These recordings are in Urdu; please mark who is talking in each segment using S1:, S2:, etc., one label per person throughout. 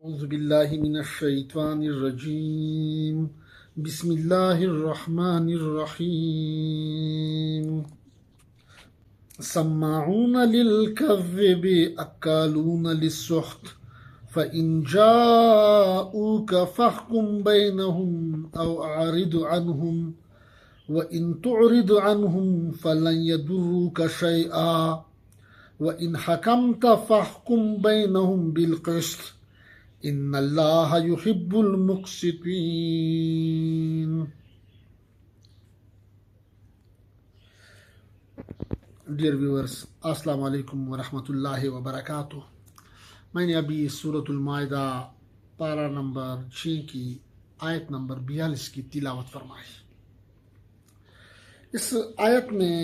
S1: اعوذ باللہ من الشیطان الرجیم بسم اللہ الرحمن الرحیم سماعون للکذب اکالون للسحت فإن جاءوك فاحكم بينهم أو أعرض عنهم وإن تعرض عنهم فلن يضروك شيئا وإن حكمت فاحكم بينهم بالقسط إن الله يحب المقسطين. Dear viewers, السلام علیکم ورحمۃ اللہ وبرکاتہ. میں نے ابھی سورۃ المائدہ پارہ نمبر 6 کی آیت نمبر 42 کی تلاوت فرمائی. اس آیت میں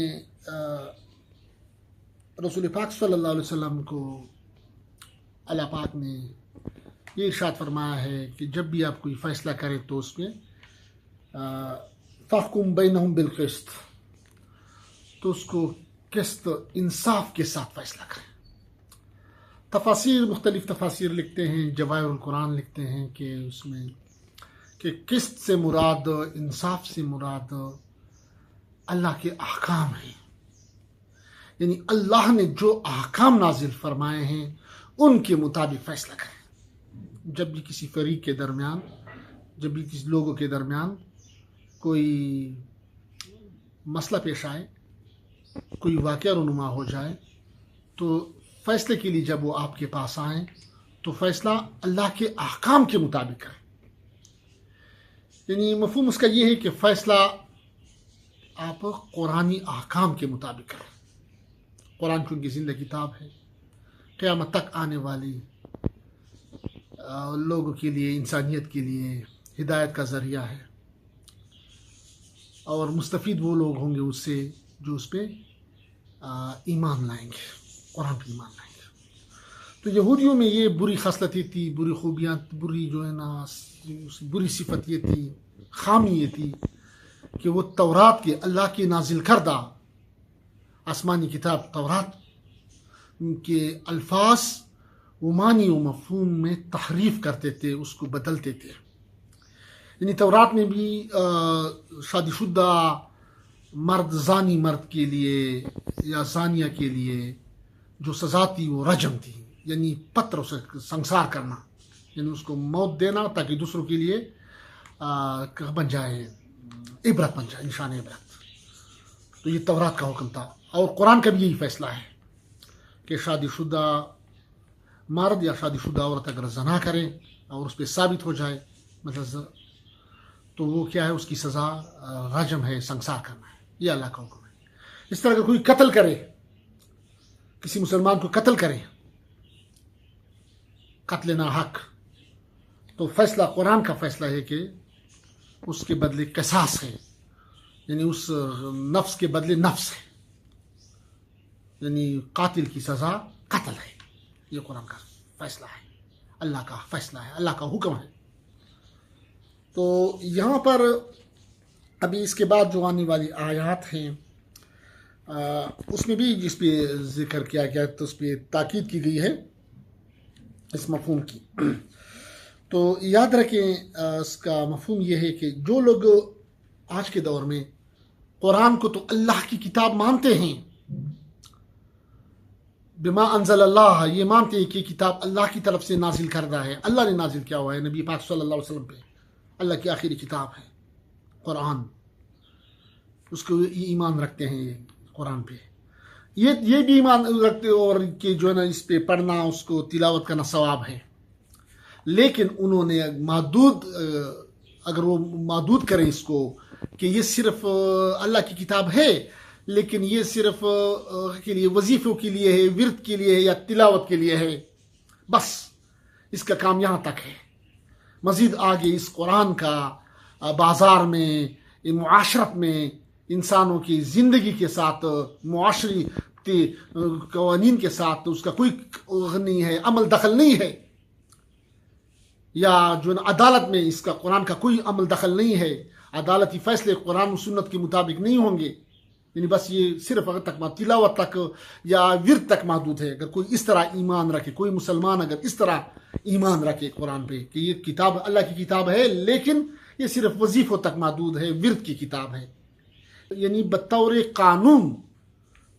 S1: رسول پاک صلی اللہ علیہ وسلم کو اللہ پاک نے یہ ارشاد فرمایا ہے کہ جب بھی آپ کوئی فیصلہ کریں تو اس میں فاحکم بینہم بالقسط، تو اس کو قسط انصاف کے ساتھ فیصلہ کریں. مختلف تفاسیر لکھتے ہیں، جواہر القرآن لکھتے ہیں کہ اس میں کہ قسط سے مراد، انصاف سے مراد اللہ کے احکام ہیں، یعنی اللہ نے جو احکام نازل فرمائے ہیں ان کے مطابق فیصلہ کریں. جب بھی کسی فریق کے درمیان، جب بھی کسی لوگوں کے درمیان کوئی مسئلہ پیش آئے، کوئی واقعہ رونما ہو جائے، تو فیصلے کے لیے جب وہ آپ کے پاس آئیں تو فیصلہ اللہ کے احکام کے مطابق کریں. یعنی مفہوم اس کا یہ ہے کہ فیصلہ آپ قرآنی احکام کے مطابق کریں. قرآن چونکہ زندہ کتاب ہے، قیامت تک آنے والی لوگوں کے لیے، انسانیت کے لیے ہدایت کا ذریعہ ہے، اور مستفید وہ لوگ ہوں گے اس سے جو اس پہ ایمان لائیں گے، قرآن پہ ایمان لائیں گے. تو یہودیوں میں یہ بری خصلتیں تھی، بری خوبیاں، بری جو ہے نا بری صفت یہ تھی، خامی یہ تھی کہ وہ تورات کے، اللہ کی نازل کردہ آسمانی کتاب تورات کے الفاظ و معنی و مفہوم میں تحریف کرتے تھے، اس کو بدلتے تھے. یعنی تورات میں بھی شادی شدہ مرد، زانی مرد کے لیے یا زانیہ کے لیے جو سزا تھی وہ رجم تھی، یعنی پتھر اسے سنسار کرنا، یعنی اس کو موت دینا تاکہ دوسروں کے لیے بن جائے، عبرت بن جائے، نشان عبرت. تو یہ تورات کا حکم تھا. اور قرآن کا بھی یہی فیصلہ ہے کہ شادی شدہ مرد یا شادی شدہ عورت اگر زنا کرے اور اس پہ ثابت ہو جائے مطلب تو وہ کیا ہے، اس کی سزا رجم ہے، سنسار کرنا ہے. یہ اللہ کا حکم ہے. اس طرح اگر کوئی قتل کرے، کسی مسلمان کو قتل کرے، قتل ناحق، تو فیصلہ قرآن کا فیصلہ ہے کہ اس کے بدلے قصاص ہے، یعنی اس نفس کے بدلے نفس ہے، یعنی قاتل کی سزا قتل ہے. یہ قرآن کا فیصلہ ہے، اللہ کا فیصلہ ہے، اللہ کا حکم ہے. تو یہاں پر ابھی اس کے بعد جو آنے والی آیات ہیں اس میں بھی جس پہ ذکر کیا گیا تو اس پہ تاکید کی گئی ہے اس مفہوم کی. تو یاد رکھیں اس کا مفہوم یہ ہے کہ جو لوگ آج کے دور میں قرآن کو تو اللہ کی کتاب مانتے ہیں، بما انزل اللہ، یہ مانتے ہیں کہ کتاب اللہ کی طرف سے نازل کردہ ہے، اللہ نے نازل کیا ہوا ہے نبی پاک صلی اللہ علیہ وسلم پہ، اللہ کی آخری کتاب ہے قرآن، اس کو یہ ایمان رکھتے ہیں یہ قرآن پہ، یہ بھی ایمان رکھتے اور کہ جو ہے نا اس پہ پڑھنا، اس کو تلاوت کرنا ثواب ہے. لیکن انہوں نے اگر وہ محدود کریں اس کو کہ یہ صرف اللہ کی کتاب ہے لیکن یہ صرف کے لیے، وظیفوں کے لیے ہے، ورد کے لیے ہے یا تلاوت کے لیے ہے، بس اس کا کام یہاں تک ہے. مزید آگے اس قرآن کا بازار میں، معاشرت میں، انسانوں کی زندگی کے ساتھ، معاشری قوانین کے ساتھ اس کا کوئی نہیں ہے، عمل دخل نہیں ہے، یا جو عدالت میں اس کا قرآن کا کوئی عمل دخل نہیں ہے، عدالتی فیصلے قرآن و سنت کے مطابق نہیں ہوں گے. یعنی بس یہ صرف اگر تک تلاوت تک یا ورد تک محدود ہے. اگر کوئی اس طرح ایمان رکھے، کوئی مسلمان اگر اس طرح ایمان رکھے قرآن پہ کہ یہ کتاب اللہ کی کتاب ہے لیکن یہ صرف وظیفوں تک محدود ہے، ورد کی کتاب ہے، یعنی بطور قانون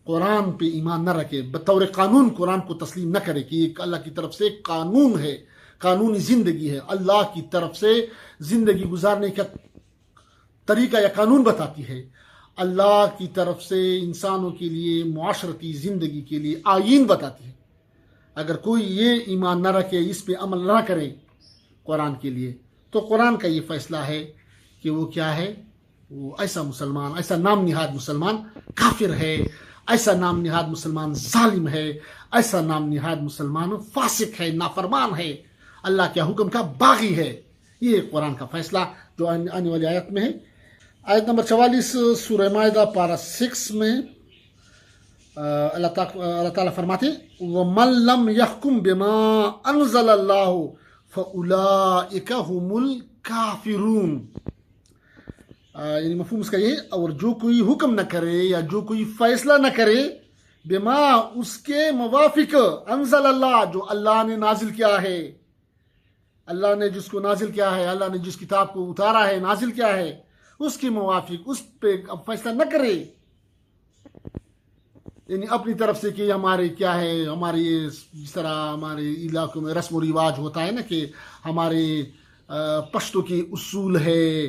S1: قرآن پہ ایمان نہ رکھے، بطور قانون قرآن کو تسلیم نہ کرے کہ یہ اللہ کی طرف سے قانون ہے، قانونی زندگی ہے، اللہ کی طرف سے زندگی گزارنے کا طریقہ یا قانون بتاتی ہے، اللہ کی طرف سے انسانوں کے لیے معاشرتی زندگی کے لیے آئین بتاتی ہے. اگر کوئی یہ ایمان نہ رکھے، اس پہ عمل نہ کرے قرآن کے لیے، تو قرآن کا یہ فیصلہ ہے کہ وہ کیا ہے، وہ ایسا مسلمان، ایسا نام نہاد مسلمان کافر ہے، ایسا نام نہاد مسلمان ظالم ہے، ایسا نام نہاد مسلمان فاسق ہے، نافرمان ہے، اللہ کے حکم کا باغی ہے. یہ قرآن کا فیصلہ جو آنے والی آیت میں ہے. آیت نمبر 44 سورہ مائدہ پارہ 6 میں اللہ تعالیٰ فرماتے وَمَن لَّمْ يَحْكُم بِمَا أَنزَلَ اللَّهُ فَأُولَٰئِكَ هُمُ الْكَافِرُونَ. یعنی مفہوم اس کا یہ ہے، اور جو کوئی حکم نہ کرے یا جو کوئی فیصلہ نہ کرے بما اس کے موافق انزل اللہ جو اللہ نے نازل کیا ہے، اللہ نے جس کو نازل کیا ہے، اللہ نے جس کتاب کو اتارا ہے، نازل کیا ہے، اس کے موافق اس پہ فیصلہ نہ کرے، یعنی اپنی طرف سے کہ ہمارے کیا ہے، ہمارے جس طرح ہمارے علاقوں میں رسم و رواج ہوتا ہے نا کہ ہمارے پشتوں کے اصول ہے،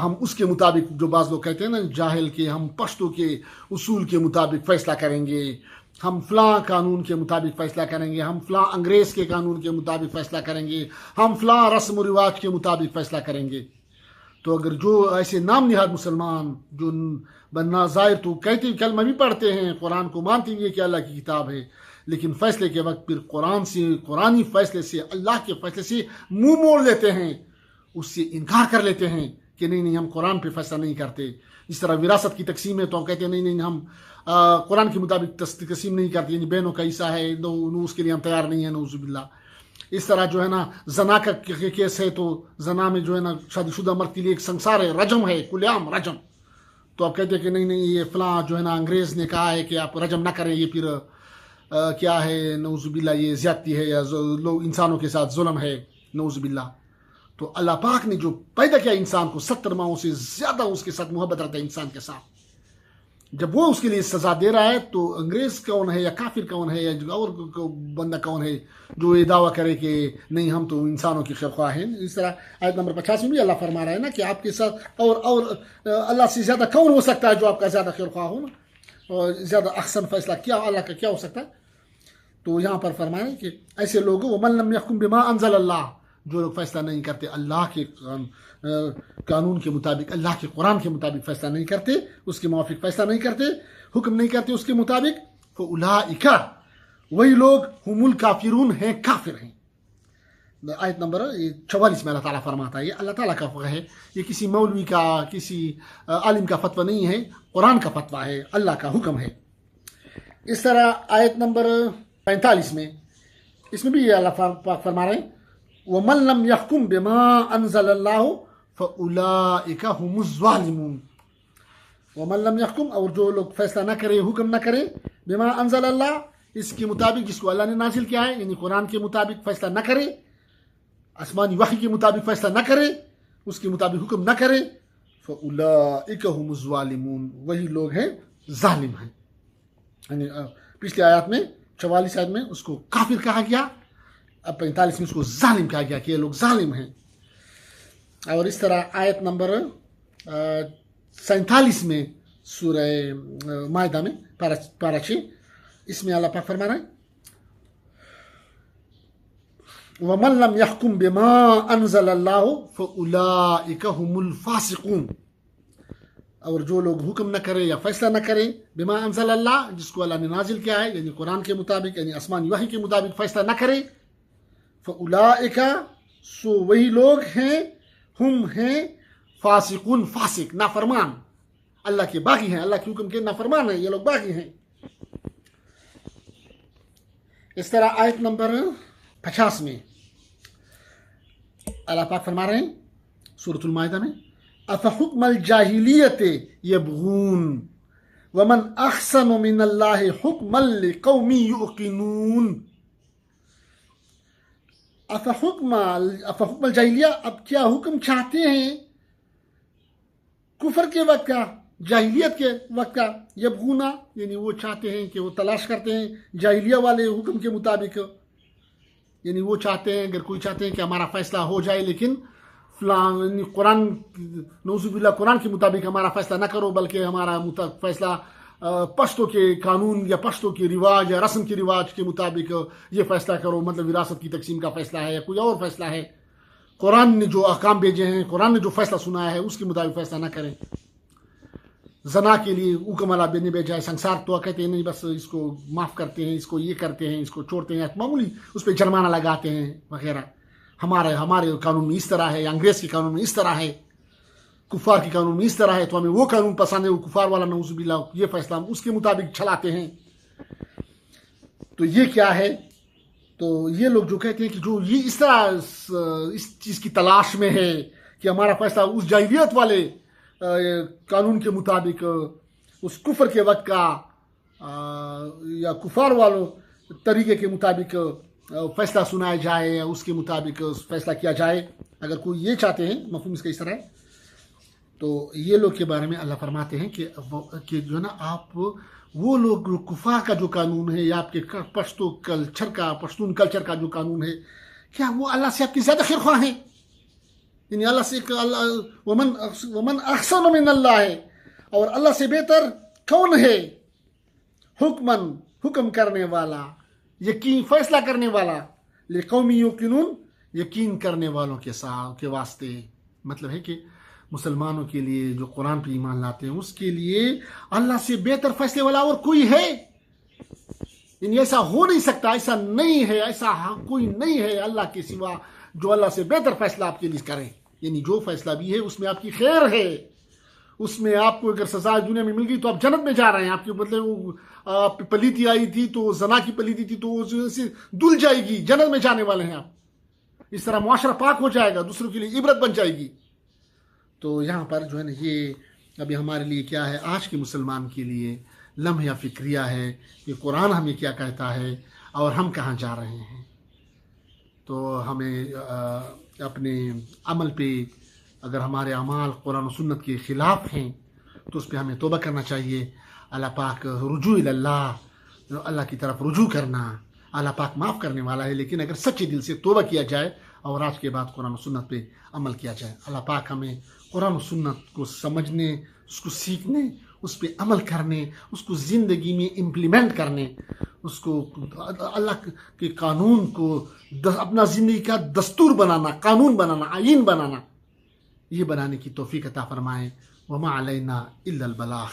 S1: ہم اس کے مطابق، جو بعض لوگ کہتے ہیں نا جاہل کے، ہم پشتوں کے اصول کے مطابق فیصلہ کریں گے، ہم فلاں قانون کے مطابق فیصلہ کریں گے، ہم فلاں انگریز کے قانون کے مطابق فیصلہ کریں گے، ہم فلاں رسم و رواج کے مطابق فیصلہ کریں گے. تو اگر جو ایسے نام نہاد مسلمان جو بننا ظاہر تو کہتے کلمہ بھی پڑھتے ہیں، قرآن کو مانتے ہیں کہ اللہ کی کتاب ہے، لیکن فیصلے کے وقت پھر قرآنی فیصلے سے، اللہ کے فیصلے سے منہ موڑ لیتے ہیں، اس سے انکار کر لیتے ہیں کہ نہیں ہم قرآن پہ فیصلہ نہیں کرتے. اس طرح وراثت کی تقسیم ہے تو ہم کہتے ہیں نہیں ہم قرآن کے مطابق تقسیم نہیں کرتے، یعنی بہنوں کا حصہ ہے اس کے لیے ہم تیار نہیں ہیں، نعوذ باللہ. اس طرح جو ہے نا زنا کا کیس ہے تو زنا میں جو ہے نا شادی شدہ مرد کے لیے ایک سنسار ہے، رجم ہے، کل عام رجم. تو آپ کہتے ہیں کہ نہیں یہ فلاں جو ہے نا انگریز نے کہا ہے کہ آپ رجم نہ کریں، یہ پھر کیا ہے، نعوذ باللہ یہ زیادتی ہے یا لوگ انسانوں کے ساتھ ظلم ہے، نعوذ باللہ. تو اللہ پاک نے جو پیدا کیا انسان کو 70 ماہوں سے زیادہ اس کے ساتھ محبت رکھتا ہے انسان کے ساتھ. جب وہ اس کے لیے سزا دے رہا ہے تو انگریز کون ہے یا کافر کون ہے یا اور بندہ کون ہے جو یہ دعویٰ کرے کہ نہیں ہم تو انسانوں کی خیرخواہ ہیں. اس طرح آیت نمبر 50 میں بھی اللہ فرما رہا ہے نا کہ آپ کے ساتھ اور اللہ سے زیادہ کون ہو سکتا ہے جو آپ کا زیادہ خیرخواہ ہو نا، اور زیادہ احسن فیصلہ کیا اللہ کا کیا ہو سکتا ہے. تو یہاں پر فرمائیں کہ ایسے لوگوں وَمَن لَّمْ يَحْكُم بِمَا أَنزَلَ اللَّهُ، جو لوگ فیصلہ نہیں کرتے اللہ کے قانون کے مطابق، اللہ کے قرآن کے مطابق فیصلہ نہیں کرتے، اس کے موافق فیصلہ نہیں کرتے، حکم نہیں کرتے اس کے مطابق، فَأُولَٰئِكَ وہی لوگ ہم الکافرون ہیں، کافر ہیں. آیت نمبر 44 میں اللہ تعالیٰ فرماتا ہے، یہ اللہ تعالیٰ کا فقہ ہے، یہ کسی مولوی کا کسی عالم کا فتویٰ نہیں ہے، قرآن کا فتویٰ ہے، اللہ کا حکم ہے. اس طرح آیت نمبر 45 میں اس میں بھی یہ اللہ پاک فرما رہے ہیں وَمَن لَّمْ يَحْكُم بِمَا أَنزَلَ اللَّهُ فَأُولَٰئِكَ هُمُ الظَّالِمُونَ. وَمَن لَّمْ يَحْكُم، اور جو لوگ فیصلہ نہ کرے، حکم نہ کرے، بما انزل اللہ، اس کے مطابق جس کو اللہ نے نازل کیا ہے، یعنی قرآن کے مطابق فیصلہ نہ کرے، آسمانی وحی کے مطابق فیصلہ نہ کرے، اس کے مطابق حکم نہ کرے، فَأُولَٰئِكَ هُمُ الظَّالِمُونَ، وہی لوگ ہیں ظالم ہیں. یعنی پچھلی آیات میں 44 آیت میں اس کو کافر کہا گیا، اب 45 میں اس کو ظالم کہا گیا کہ یہ لوگ ظالم ہیں. اور اس طرح آیت نمبر 47 میں سورہ مائدہ میں پارہ 6، اس میں اللہ پاک فرما رہے ہیں وَمَن لَّمْ يَحْكُم بِمَا أَنزَلَ اللَّهُ فَأُولَٰئِكَ هُمُ الْفَاسِقُونَ. اور جو لوگ حکم نہ کرے یا فیصلہ نہ کرے بما انزل اللہ، جس کو اللہ نے نازل کیا ہے، یعنی قرآن کے مطابق، یعنی آسمانی وحی کے مطابق فیصلہ نہ کرے، فَأُولَٰئِكَ سو وہی لوگ ہیں، ہم ہیں فاسقون، فاسق، نافرمان، اللہ کے باغی ہیں، اللہ کے حکم کے نافرمان ہیں، یہ لوگ باغی ہیں. اس طرح آیت نمبر 50 میں اللہ پاک فرما رہے ہیں سورۃ المائدہ میں اَفَحُکْمَ الْجَاهِلِيَّةِ يَبْغُونَ ومن احسن من اللہ حکما لقوم یوقنون افحکم الجاہلیہ، اب کیا حکم چاہتے ہیں کفر کے وقت کا، جاہلیت کے وقت کا، یبغونا یعنی وہ چاہتے ہیں کہ وہ تلاش کرتے ہیں جاہلیہ والے حکم کے مطابق، یعنی وہ چاہتے ہیں، اگر کوئی چاہتے ہیں کہ ہمارا فیصلہ ہو جائے لیکن فلاں قرآن، نعوذ باللہ قرآن کے مطابق ہمارا فیصلہ نہ کرو، بلکہ ہمارا فیصلہ پشتوں کے قانون یا پشتوں کے رواج یا رسم کے رواج کے مطابق یہ فیصلہ کرو، مطلب وراثت کی تقسیم کا فیصلہ ہے یا کوئی اور فیصلہ ہے، قرآن نے جو احکام بھیجے ہیں، قرآن نے جو فیصلہ سنایا ہے اس کے مطابق فیصلہ نہ کریں۔ زنا کے لیے حکم اللہ نے بھیجا ہے، سنسار تو کہتے ہیں نہیں، بس اس کو معاف کرتے ہیں، اس کو یہ کرتے ہیں، اس کو چھوڑتے ہیں، معمولی اس پہ جرمانہ لگاتے ہیں وغیرہ۔ ہمارے قانون میں اس طرح ہے، انگریز کے قانون میں اس طرح ہے، کفار کے قانون میں اس طرح ہے، تو ہمیں وہ قانون پسند ہے، وہ کفار والا نعوذ باللہ، یہ فیصلہ ہم اس کے مطابق چلاتے ہیں۔ تو یہ کیا ہے؟ تو یہ لوگ جو کہتے ہیں کہ جو یہ اس طرح اس چیز کی تلاش میں ہے کہ ہمارا فیصلہ اس جاہلیت والے قانون کے مطابق، اس کفر کے وقت کا یا کفار والوں طریقے کے مطابق فیصلہ سنایا جائے یا اس کے مطابق فیصلہ کیا جائے، اگر کوئی یہ چاہتے ہیں، مفہوم اس کا اس طرح ہے، تو یہ لوگ کے بارے میں اللہ فرماتے ہیں کہ جو ہے نا، آپ وہ لوگ کفار کا جو قانون ہے یا آپ کے پشتون کلچر کا جو قانون ہے، کیا وہ اللہ سے آپ کی زیادہ خیر خواہ ہیں؟ یعنی اللہ سے ومن احسن من اللہ ہے، اور اللہ سے بہتر کون ہے؟ حکم کرنے والا، یقین فیصلہ کرنے والا، لقوم یوقنون یقین کرنے والوں کے واسطے۔ مطلب ہے کہ مسلمانوں کے لیے جو قرآن پہ ایمان لاتے ہیں، اس کے لیے اللہ سے بہتر فیصلے والا اور کوئی ہے؟ یعنی ایسا ہو نہیں سکتا، ایسا نہیں ہے، ایسا کوئی نہیں ہے اللہ کے سوا جو اللہ سے بہتر فیصلہ آپ کے لیے کرے۔ یعنی جو فیصلہ بھی ہے اس میں آپ کی خیر ہے، اس میں آپ کو اگر سزا دنیا میں مل گئی تو آپ جنت میں جا رہے ہیں، آپ کے بدلے آپ پلیتی آئی تھی تو زنا کی پلیتی تھی تو وہ دل جائے گی، جنت میں جانے والے ہیں آپ۔ اس طرح معاشرہ پاک ہو جائے گا، دوسروں کے لیے عبرت بن جائے گی۔ تو یہاں پر جو ہے نا، یہ ابھی ہمارے لیے کیا ہے، آج کے مسلمان کے لیے لمحہ فکریہ ہے کہ قرآن ہمیں کیا کہتا ہے اور ہم کہاں جا رہے ہیں۔ تو ہمیں اپنے عمل پہ، اگر ہمارے اعمال قرآن و سنت کے خلاف ہیں تو اس پہ ہمیں توبہ کرنا چاہیے۔ اللہ پاک رجوع اللہ، اللہ کی طرف رجوع کرنا، اللہ پاک معاف کرنے والا ہے، لیکن اگر سچے دل سے توبہ کیا جائے اور آج کے بعد قرآن و سنت پہ عمل کیا جائے۔ اللہ پاک ہمیں قرآن و سنت کو سمجھنے، اس کو سیکھنے، اس پہ عمل کرنے، اس کو زندگی میں امپلیمنٹ کرنے، اس کو اللہ کے قانون کو اپنا زندگی کا دستور بنانا، قانون بنانا، آئین بنانا، یہ بنانے کی توفیق عطا فرمائے۔ وما علینا الا البلاغ۔